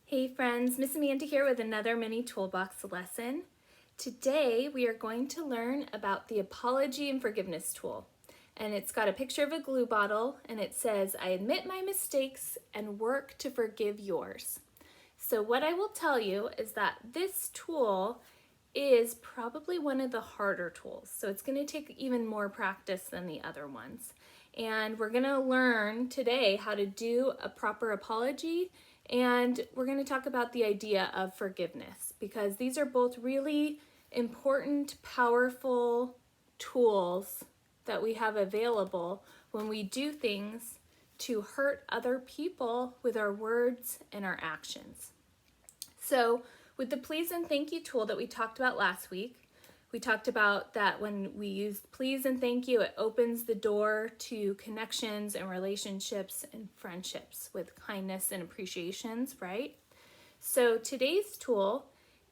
Hey friends, Miss Amanda here with another mini toolbox lesson. Today we are going to learn about the apology and forgiveness tool. And it's got a picture of a glue bottle and it says, I admit my mistakes and work to forgive yours. So what I will tell you is that this tool is probably one of the harder tools. So it's going to take even more practice than the other ones. And we're going to learn today how to do a proper apology, and we're going to talk about the idea of forgiveness, because these are both really important, powerful tools that we have available when we do things to hurt other people with our words and our actions. So with the please and thank you tool that we talked about last week, we talked about that when we use please and thank you, it opens the door to connections and relationships and friendships with kindness and appreciations, right? So today's tool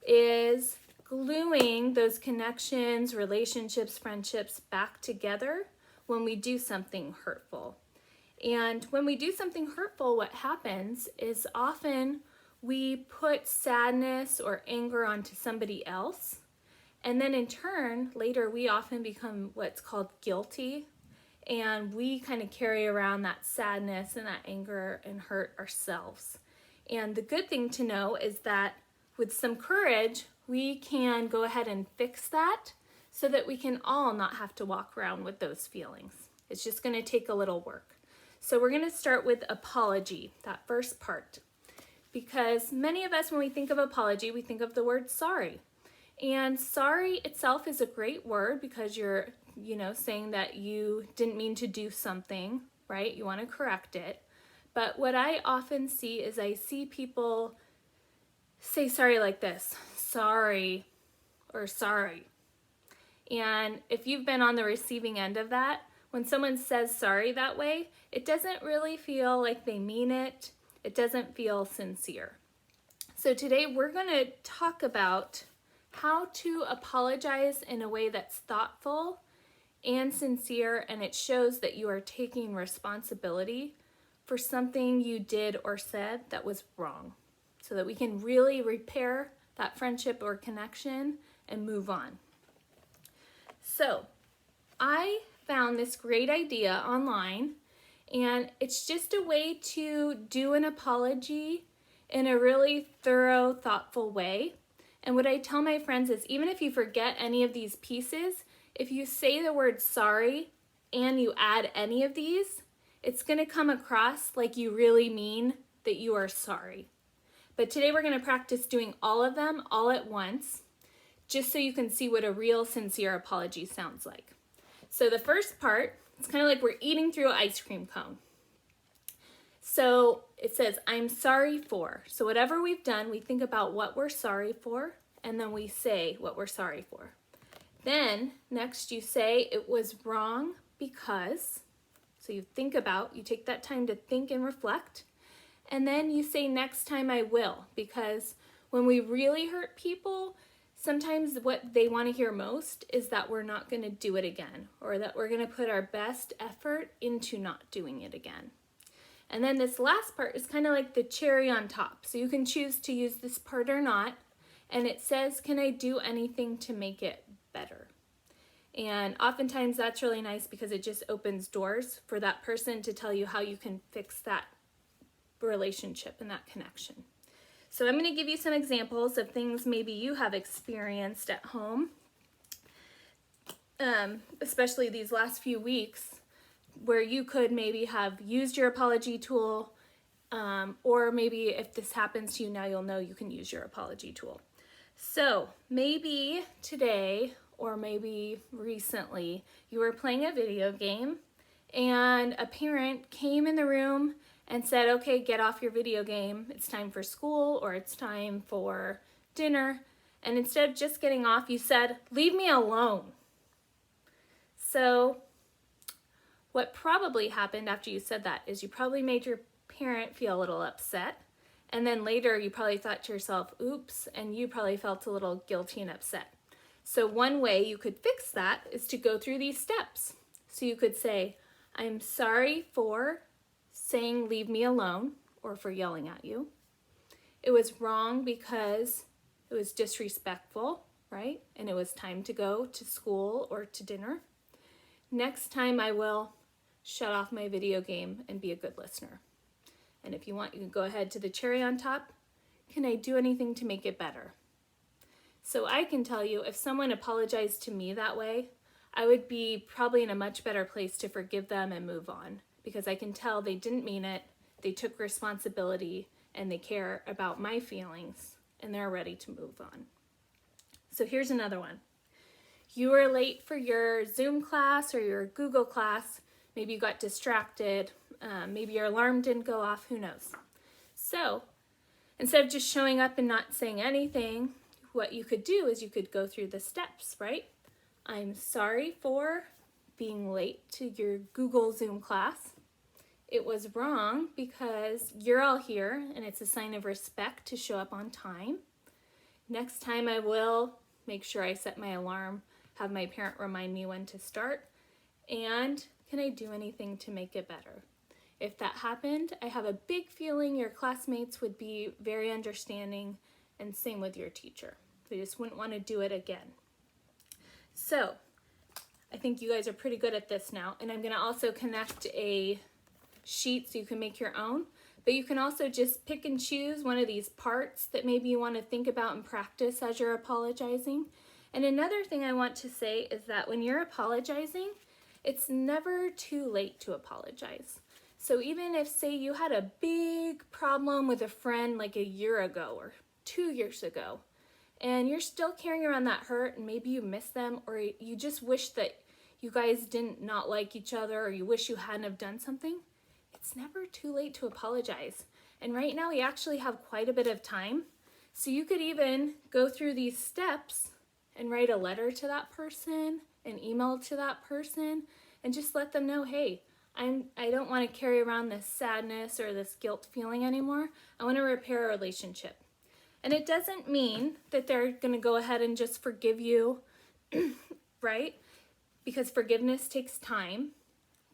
is gluing those connections, relationships, friendships back together when we do something hurtful. And when we do something hurtful, what happens is often we put sadness or anger onto somebody else. And then in turn, later we often become what's called guilty, and we kind of carry around that sadness and that anger and hurt ourselves. And the good thing to know is that with some courage, we can go ahead and fix that so that we can all not have to walk around with those feelings. It's just going to take a little work. So we're going to start with apology, that first part. Because many of us, when we think of apology, we think of the word sorry. And sorry itself is a great word because you're, saying that you didn't mean to do something, right? You want to correct it. But what I often see is I see people say sorry like this, sorry, or sorry. And if you've been on the receiving end of that, when someone says sorry that way, it doesn't really feel like they mean it. It doesn't feel sincere. So today we're going to talk about how to apologize in a way that's thoughtful and sincere, and it shows that you are taking responsibility for something you did or said that was wrong, so that we can really repair that friendship or connection and move on. So I found this great idea online, and it's just a way to do an apology in a really thorough, thoughtful way. And what I tell my friends is, even if you forget any of these pieces, if you say the word sorry and you add any of these, it's going to come across like you really mean that you are sorry. But today we're going to practice doing all of them all at once, just so you can see what a real sincere apology sounds like. So the first part, it's kind of like we're eating through an ice cream cone. So it says, I'm sorry for. So whatever we've done, we think about what we're sorry for, and then we say what we're sorry for. Then next you say it was wrong because. So you take that time to think and reflect. And then you say next time I will, because when we really hurt people, sometimes what they want to hear most is that we're not going to do it again, or that we're going to put our best effort into not doing it again. And then this last part is kind of like the cherry on top. So you can choose to use this part or not. And it says, can I do anything to make it better? And oftentimes that's really nice because it just opens doors for that person to tell you how you can fix that relationship and that connection. So I'm going to give you some examples of things maybe you have experienced at home, especially these last few weeks, where you could maybe have used your apology tool, or maybe if this happens to you now, you'll know you can use your apology tool. So maybe today, or maybe recently, you were playing a video game and a parent came in the room and said, okay, get off your video game. It's time for school, or it's time for dinner. And instead of just getting off, you said, leave me alone. So what probably happened after you said that is you probably made your parent feel a little upset. And then later you probably thought to yourself, oops, and you probably felt a little guilty and upset. So one way you could fix that is to go through these steps. So you could say, I'm sorry for saying leave me alone, or for yelling at you. It was wrong because it was disrespectful, right? And it was time to go to school or to dinner. Next time I will shut off my video game and be a good listener. And if you want, you can go ahead to the cherry on top. Can I do anything to make it better? So I can tell you, if someone apologized to me that way, I would be probably in a much better place to forgive them and move on, because I can tell they didn't mean it, they took responsibility, and they care about my feelings, and they're ready to move on. So here's another one. You were late for your Zoom class or your Google class. Maybe you got distracted. Maybe your alarm didn't go off. Who knows? So instead of just showing up and not saying anything, what you could do is you could go through the steps, right? I'm sorry for being late to your Google Zoom class. It was wrong because you're all here and it's a sign of respect to show up on time. Next time I will make sure I set my alarm, have my parent remind me when to start, and can I do anything to make it better? If that happened, I have a big feeling your classmates would be very understanding, and same with your teacher. They just wouldn't want to do it again. So I think you guys are pretty good at this now, and I'm going to also connect a sheet so you can make your own, but you can also just pick and choose one of these parts that maybe you want to think about and practice as you're apologizing. And another thing I want to say is that when you're apologizing, it's never too late to apologize. So even if, say, you had a big problem with a friend like a year ago or 2 years ago, and you're still carrying around that hurt, and maybe you miss them, or you just wish that you guys didn't not like each other, or you wish you hadn't have done something, it's never too late to apologize. And right now we actually have quite a bit of time. So you could even go through these steps and write a letter to that person, an email to that person, and just let them know, hey, I don't want to carry around this sadness or this guilt feeling anymore. I want to repair a relationship. And it doesn't mean that they're going to go ahead and just forgive you, right? Because forgiveness takes time.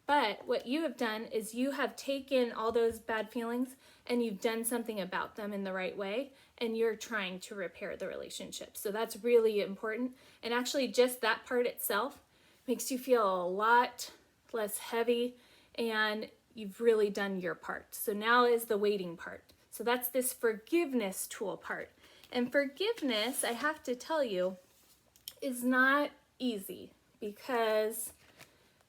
But what you have done is you have taken all those bad feelings and you've done something about them in the right way, and you're trying to repair the relationship. So that's really important. And actually just that part itself makes you feel a lot less heavy, and you've really done your part. So now is the waiting part. So that's this forgiveness tool part. And forgiveness, I have to tell you, is not easy, because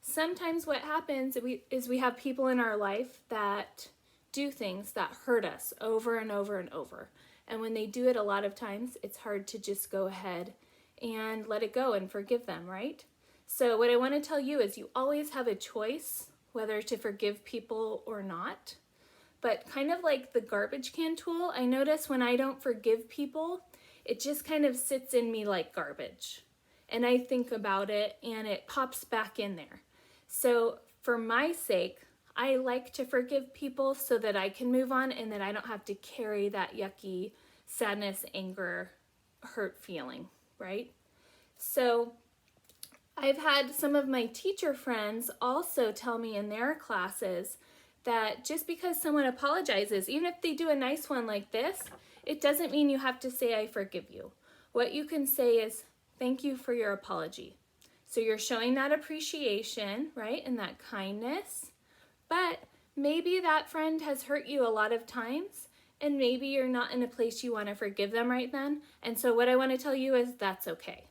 sometimes what happens is we have people in our life that do things that hurt us over and over and over. And when they do it a lot of times, it's hard to just go ahead and let it go and forgive them, right? So what I want to tell you is you always have a choice whether to forgive people or not. But kind of like the garbage can tool, I notice when I don't forgive people, it just kind of sits in me like garbage. And I think about it and it pops back in there. So for my sake, I like to forgive people so that I can move on and that I don't have to carry that yucky sadness, anger, hurt feeling, right? So I've had some of my teacher friends also tell me in their classes that just because someone apologizes, even if they do a nice one like this, it doesn't mean you have to say, I forgive you. What you can say is, thank you for your apology. So you're showing that appreciation, right, and that kindness, but maybe that friend has hurt you a lot of times, and maybe you're not in a place you want to forgive them right then, and so what I want to tell you is that's okay.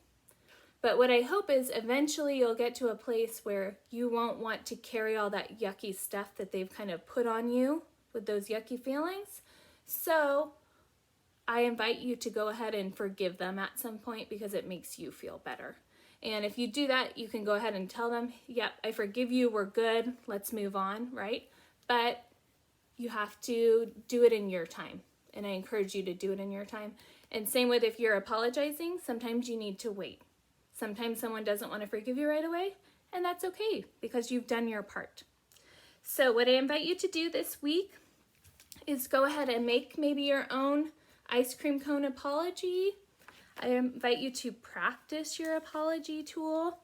But what I hope is eventually you'll get to a place where you won't want to carry all that yucky stuff that they've kind of put on you with those yucky feelings. So I invite you to go ahead and forgive them at some point, because it makes you feel better. And if you do that, you can go ahead and tell them, yep, I forgive you, we're good, let's move on, right? But you have to do it in your time. And I encourage you to do it in your time. And same with if you're apologizing, sometimes you need to wait. Sometimes someone doesn't want to forgive you right away, and that's okay because you've done your part. So what I invite you to do this week is go ahead and make maybe your own ice cream cone apology. I invite you to practice your apology tool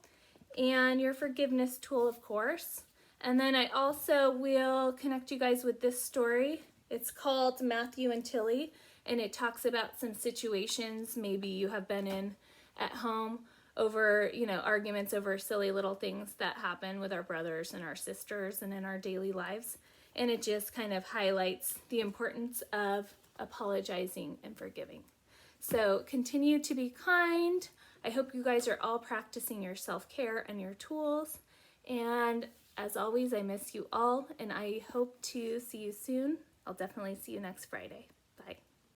and your forgiveness tool, of course. And then I also will connect you guys with this story It's called Matthew and Tilly, and it talks about some situations maybe you have been in at home over, arguments over silly little things that happen with our brothers and our sisters and in our daily lives. And it just kind of highlights the importance of apologizing and forgiving. So continue to be kind. I hope you guys are all practicing your self-care and your tools. And as always, I miss you all, and I hope to see you soon. I'll definitely see you next Friday.